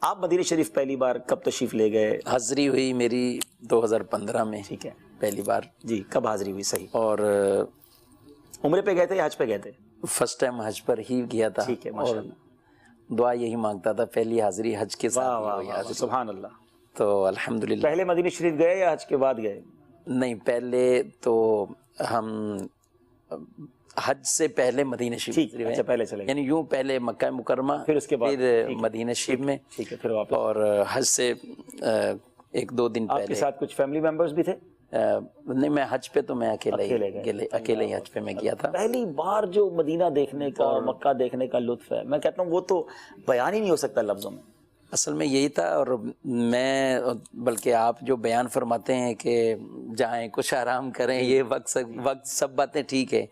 آپ مدینہ شریف پہلی بار کب تشریف لے گئے؟ حاضری ہوئی میری 2015 میں، ٹھیک ہے پہلی بار. جی، کب حاضری ہوئی؟ صحیح. اور عمرے پہ گئے تھے یا حج پہ گئے تھے؟ فرسٹ ٹائم حج پر ہی گیا تھا. ٹھیک ہے، اور ماشاءاللہ. دعا یہی مانگتا تھا پہلی حاضری حج کے ساتھ واہ ہی واہ ہوئی واہ، حاضری. سبحان اللہ. تو الحمدللہ. پہلے مدینہ شریف گئے یا حج کے بعد گئے؟ نہیں، پہلے تو ہم حج سے پہلے مدینہ شریف ٹھیک، گئے. اچھا پہلے چلے گئے، یعنی یوں پہلے مکہ مکرمہ، پھر اس کے بعد پھر مدینہ شریف میں، ٹھیک ہے، پھر واپس. اور حج سے 1-2 دن آپ کے پہلے. ساتھ کچھ فیملی ممبرز بھی تھے؟ نہیں، میں حج پہ تو میں اکیلے ہی حج پہ میں گیا تھا. پہلی بار جو مدینہ دیکھنے کا اور مکہ دیکھنے کا لطف ہے، میں کہتا ہوں وہ تو بیان ہی نہیں ہو سکتا لفظوں میں. اصل میں یہی تھا. اور میں بلکہ آپ جو بیان فرماتے ہیں کہ جائیں کچھ آرام کریں، یہ وقت سب باتیں ٹھیک ہے،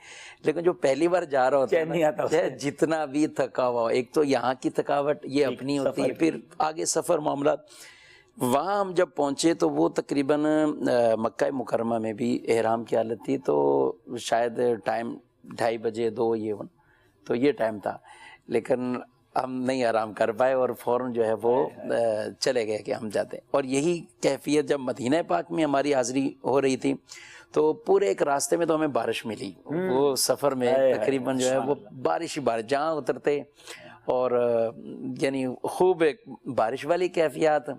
لیکن جو پہلی بار جا رہا ہوتا چین نہیں آتا ہے جتنا بھی تھکا ہوا، ایک تو یہاں کی تھکاوٹ یہ اپنی ہوتی ہے، پھر آگے سفر معاملات. وہاں ہم جب پہنچے تو وہ تقریباً مکہ مکرمہ میں بھی احرام کی حالت تھی، تو شاید ٹائم 2:30 بجے 2 تو یہ ٹائم تھا. لیکن ہم نہیں آرام کر پائے اور فوراً جو ہے وہ چلے گئے کہ ہم جاتے ہیں. اور یہی کیفیت جب مدینہ پاک میں ہماری حاضری ہو رہی تھی تو پورے ایک راستے میں تو ہمیں بارش ملی. وہ سفر میں تقریباً جو ہے وہ بارش ہی بارش، جہاں اترتے اور یعنی خوب ایک بارش والی کیفیات.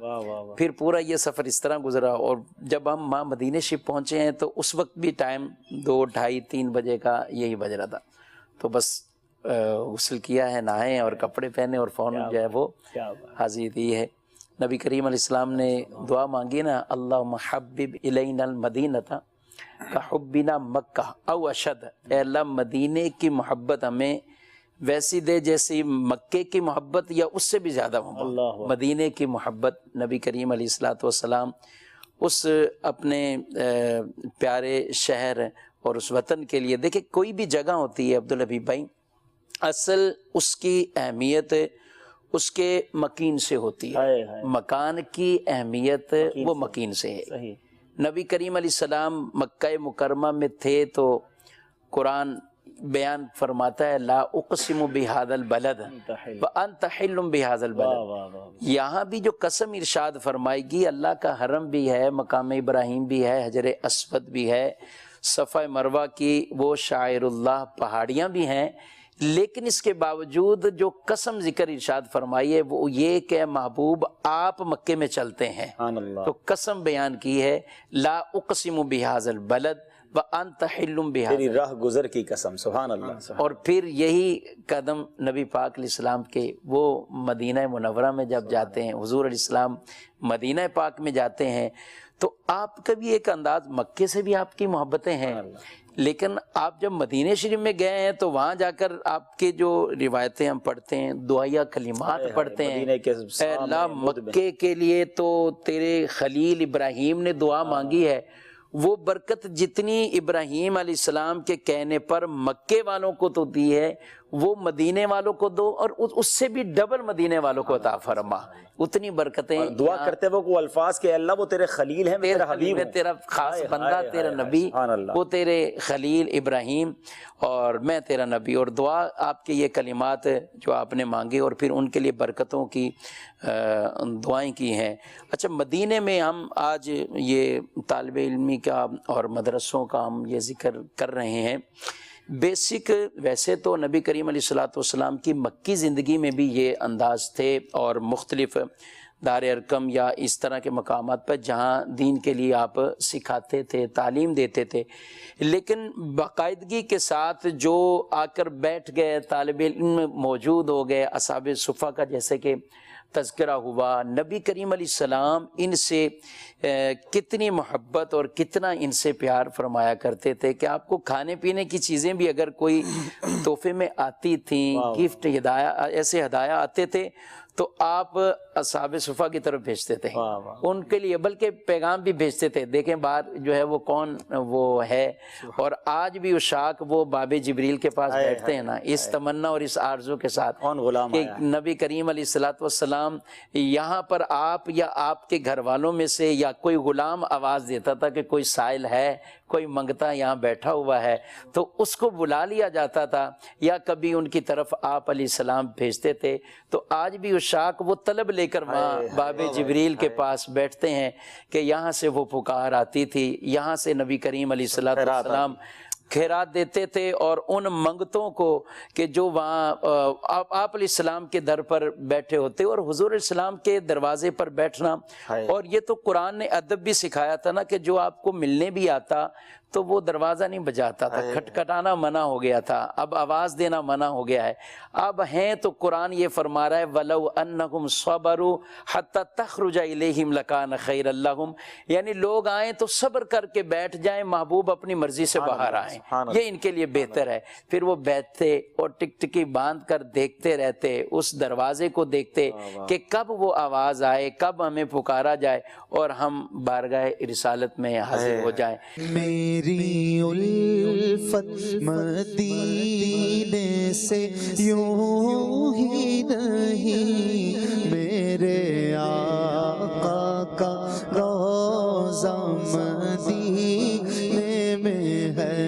پھر پورا یہ سفر اس طرح گزرا. اور جب ہم وہاں مدینہ شریف پہنچے ہیں تو اس وقت بھی ٹائم 2, 2:30, 3 بجے کا یہی بج رہا تھا. تو بس غسل کیا ہے، نہائے اور کپڑے پہنے اور فوراً جو ہے وہ حاضری دی ہے. نبی کریم علیہ السلام نے دعا مانگی نا، اللہم حبب الینا المدینۃ کحبنا مکہ او اشد. اے اللہ مدینے کی محبت ہمیں ویسی دے جیسی مکے کی محبت یا اس سے بھی زیادہ محبت. مدینے کی محبت نبی کریم علیہ الصلوۃ والسلام اس اپنے پیارے شہر اور اس وطن کے لیے. دیکھیں کوئی بھی جگہ ہوتی ہے عبدالحبیب بھائی، اصل اس کی اہمیت اس کے مکین سے ہوتی ہے. مکان کی اہمیت وہ مکین سے ہے. نبی کریم علیہ السلام مکہ مکرمہ میں تھے تو قرآن بیان فرماتا ہے لا اقسم بہذا البلد وانت حل بہذا البلد. یہاں بھی جو قسم ارشاد فرمائے گی، اللہ کا حرم بھی ہے، مقام ابراہیم بھی ہے، حجر اسود بھی ہے، صفا مروہ کی وہ شاعر اللہ پہاڑیاں بھی ہیں، لیکن اس کے باوجود جو قسم ذکر ارشاد فرمائی ہے وہ یہ کہ محبوب آپ مکے میں چلتے ہیں. تو قسم بیان کی ہے لا اقسم بہذا البلد وانت حل بہذا، تیری راہ گزر کی قسم. سبحان اللہ. اور پھر یہی قدم نبی پاک علیہ السلام کے وہ مدینہ منورہ میں جب جاتے ہیں، حضور علیہ السلام مدینہ پاک میں جاتے ہیں تو آپ کا بھی ایک انداز، مکے سے بھی آپ کی محبتیں ہیں، لیکن آپ جب مدینہ شریف میں گئے ہیں تو وہاں جا کر آپ کے جو روایتیں ہم پڑھتے ہیں، دعائیہ کلمات پڑھتے ہیں، اے اللہ مکے کے لیے تو تیرے خلیل ابراہیم نے دعا مانگی ہے، وہ برکت جتنی ابراہیم علیہ السلام کے کہنے پر مکے والوں کو تو دی ہے، وہ مدینے والوں کو دو اور اس سے بھی ڈبل مدینے والوں کو عطا فرما. اتنی برکتیں دعا کرتے وہ کو الفاظ کے اللہ وہ تیرے خلیل ہیں، تیرا حبیب ہے، تیرا خاص بندہ، تیرا نبی، وہ تیرے خلیل ابراہیم اور میں تیرا نبی. اور دعا آپ کے یہ کلمات جو آپ نے مانگے اور پھر ان کے لیے برکتوں کی دعائیں کی ہیں. اچھا، مدینے میں ہم آج یہ طالب علمی کا اور مدرسوں کا ہم یہ ذکر کر رہے ہیں. بیسک ویسے تو نبی کریم علیہ الصلوۃ والسلام کی مکی زندگی میں بھی یہ انداز تھے اور مختلف دار ارقم یا اس طرح کے مقامات پر جہاں دین کے لیے آپ سکھاتے تھے، تعلیم دیتے تھے، لیکن باقاعدگی کے ساتھ جو آ کر بیٹھ گئے طالب علم موجود ہو گئے، اصحاب صفہ کا جیسے کہ تذکرہ ہوا، نبی کریم علیہ السلام ان سے کتنی محبت اور کتنا ان سے پیار فرمایا کرتے تھے کہ آپ کو کھانے پینے کی چیزیں بھی اگر کوئی تحفے میں آتی تھیں، گفٹ ایسے ہدایہ آتے تھے تو آپ اصحاب صفہ کی طرف بھیجتے تھے ان کے لیے، بلکہ پیغام بھی بھیجتے تھے، دیکھیں باہر جو ہے وہ کون وہ ہے. اور آج بھی اشاق وہ باب جبریل کے پاس بیٹھتے ہیں نا، اس تمنا اور اس آرزو کے ساتھ کہ نبی کریم علیہ الصلوۃ والسلام یہاں پر آپ یا آپ کے گھر والوں میں سے یا کوئی غلام آواز دیتا تھا کہ کوئی سائل ہے، کوئی منگتا یہاں بیٹھا ہوا ہے، تو اس کو بلا لیا جاتا تھا یا کبھی ان کی طرف آپ علیہ السلام بھیجتے تھے. تو آج بھی شاک وہ طلب لے کر وہاں باب جبریل کے پاس بیٹھتے ہیں کہ یہاں سے وہ پکار آتی تھی، یہاں سے نبی کریم علیہ السلام خیرات دیتے تھے، اور ان منگتوں کو کہ جو وہاں آپ علیہ السلام کے در پر بیٹھے ہوتے، اور حضور علیہ السلام کے دروازے پر بیٹھنا. اور یہ تو قرآن نے ادب بھی سکھایا تھا نا کہ جو آپ کو ملنے بھی آتا تو وہ دروازہ نہیں بجاتا تھا، کھٹکھٹانا منع ہو گیا تھا، اب آواز دینا منع ہو گیا ہے. اب ہیں تو قرآن یہ فرما رہا ہے وَلَوْ أَنَّهُمْ صَبَرُوا حَتَّى تَخْرُجَ إِلَيْهِمْ لَكَانَ خَيْرًا لَهُمْ، یعنی لوگ آئیں تو صبر کر کے بیٹھ جائیں، محبوب اپنی مرضی سے باہر آئیں، یہ ان کے لیے بہتر ہے. پھر وہ بیٹھتے اور ٹکٹکی باندھ کر دیکھتے رہتے، اس دروازے کو دیکھتے کہ کب وہ آواز آئے، کب ہمیں پکارا جائے اور ہم بارگاہ رسالت میں حاضر ہو جائیں. میری الفت مدینے سے یوں ہی نہیں، میرے آقا کا روضہ مدینے میں ہے،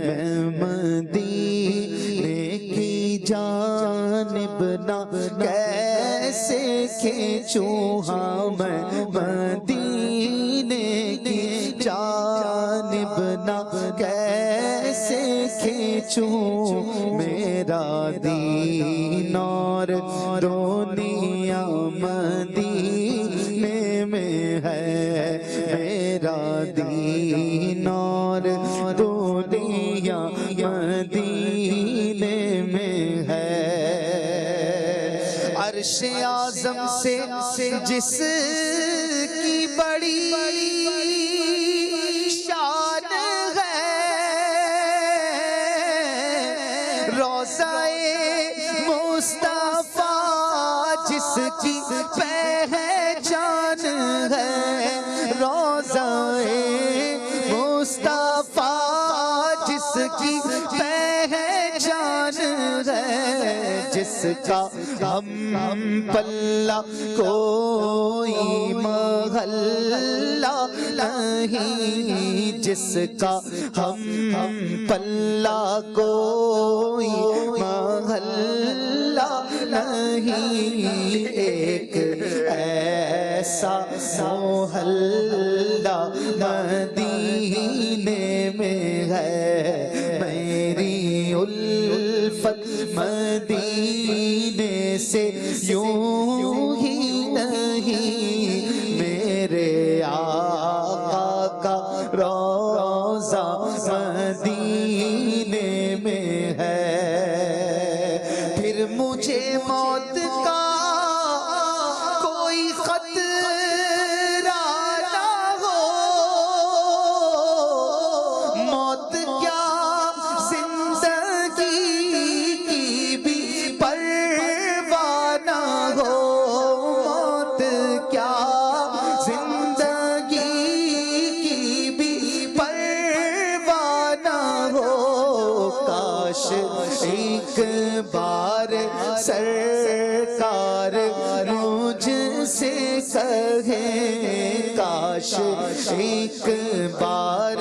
میں مدینے کی جانب نہ کیسے کھینچوں، ہاں میں مدینے کی جانب نہ کیسے کھینچوں، میرا دین اور دنیا مدینے میں ہے، میرا دین اور دنیا مدینے میں ہے. عرش اعظم سے جس کی بڑی شان ہے، روضہ مصطفیٰ جس کی پہچان ہے، روضہ مصطفیٰ جس کی پہچان ہے، جس کا ہم پلہ کوئی محلہ نہیں، جس کا ہم پلہ کوئی محلہ نہیں، ایک ایسا محلہ مدینے میں ہے، میری الفت مدینے سے یوں ہی نہیں، میرے آقا کا روضہ مدینے میں ہے. پھر مجھے موت کا کوئی خطرہ نہ ہو، موت کیا زندگی کی بھی پرواہ نہ ہو، موت کیا زندگی کی بھی پرواہ نہ ہو. کاش ایک بار سرکار مجھ سے کہیں، کاش ایک بار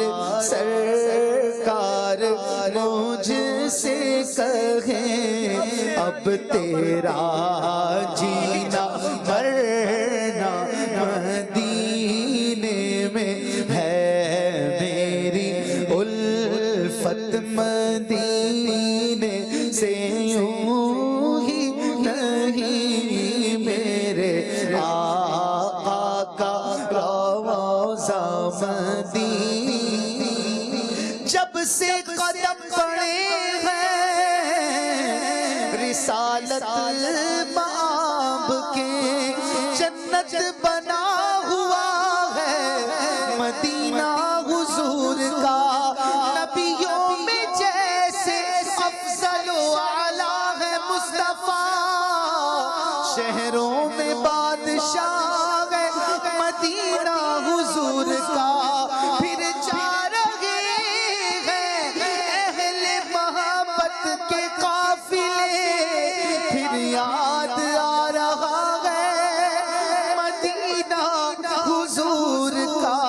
سرکار مجھ سے کہیں، اب تیرا جینا مرنا مدینے میں ہے، میری الفت مدینے سے یوں ہی نہیں، میرے آقا کا روضہ مدینے جب سے قدم پڑے ہیں، رسالت باب کے جنت بنا ہوا ہے، مدینہ حضور کا نبیوں میں جیسے افضل و اعلیٰ ہے مصطفیٰ، شہروں میں بادشاہ ہے مدینہ حضور کا. پھر جا رہے ہیں اہل محبت کے قافلے، پھر یاد آ رہا ہے مدینہ حضور کا.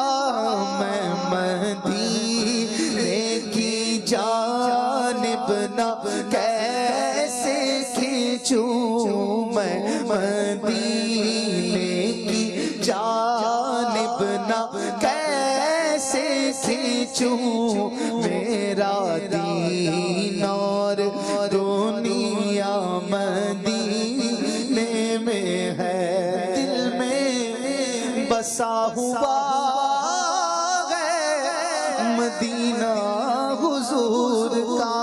میں مدینے کی جانب نہ کیسے کھینچوں، میں مدینے کی جانب نہ کیسے کھینچوں میرا دین اور دنیا مدینے میں ہے دل میں بسا ہوا ہے مدینہ حضور کا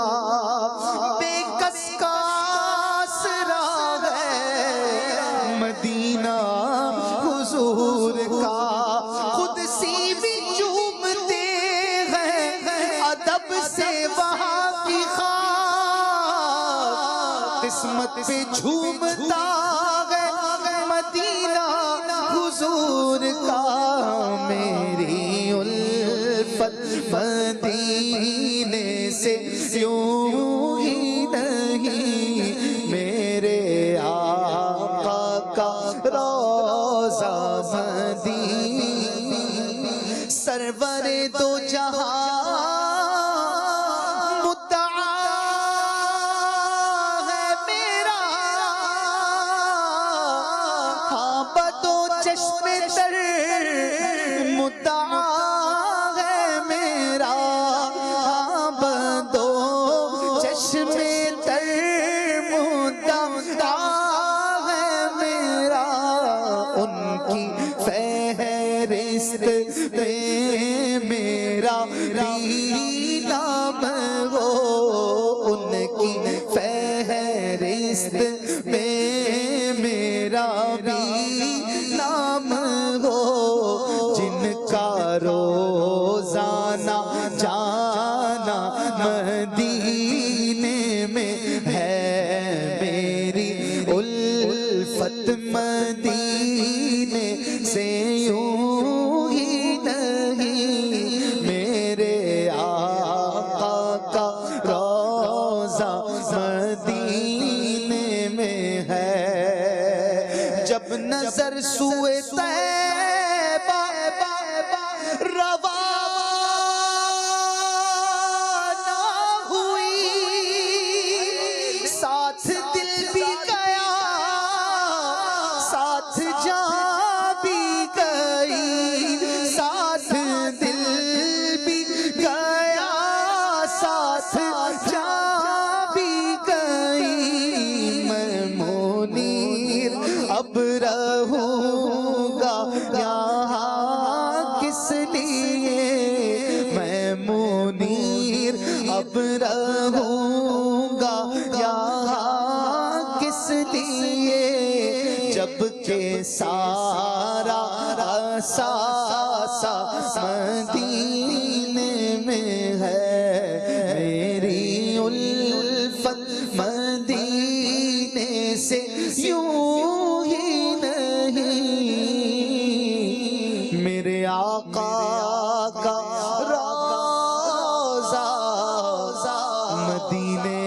بے کس کا آسرا ہے مدینہ حضور کا خود سی بھی چومتے ہیں ادب سے وہاں کی خاک قسمت پہ جھومتا ہے مدینہ حضور کا میری الفت مدینے سے یوں ہی نہیں میرے آقا کا روضہ مدینہ سرور دو جہاں مدعا ہے میرا ہاں بدو چشم تر مدعا ہے میرا ہاں بدو چشم تر مدعا ہے میرا ان کی فہرست میں میرا بھی نام ہو ان کی فہرست میں میرا بھی نام ہو جن کا روزانہ جانا مدینے میں ہے میری الفت مدینے سے یوں ہی نہیں میرے آقا کا روضہ مدینے میں ہے جب نظر سوئے طیبہ روانہ ہوئی ساتھ دل بھی گیا ساتھ جان بھی گئی ساتھ دل بھی گیا ساتھ جان بھی گئی میں منیر اب رہوں گا یہاں کس لیے میں منیر اب رہوں گا یہاں کس لیے جب کہ سارا اثاثہ مدینے میں ہے میری الفت مدینے سے یوں ہی نہیں میرے آقا کا روضہ مدینے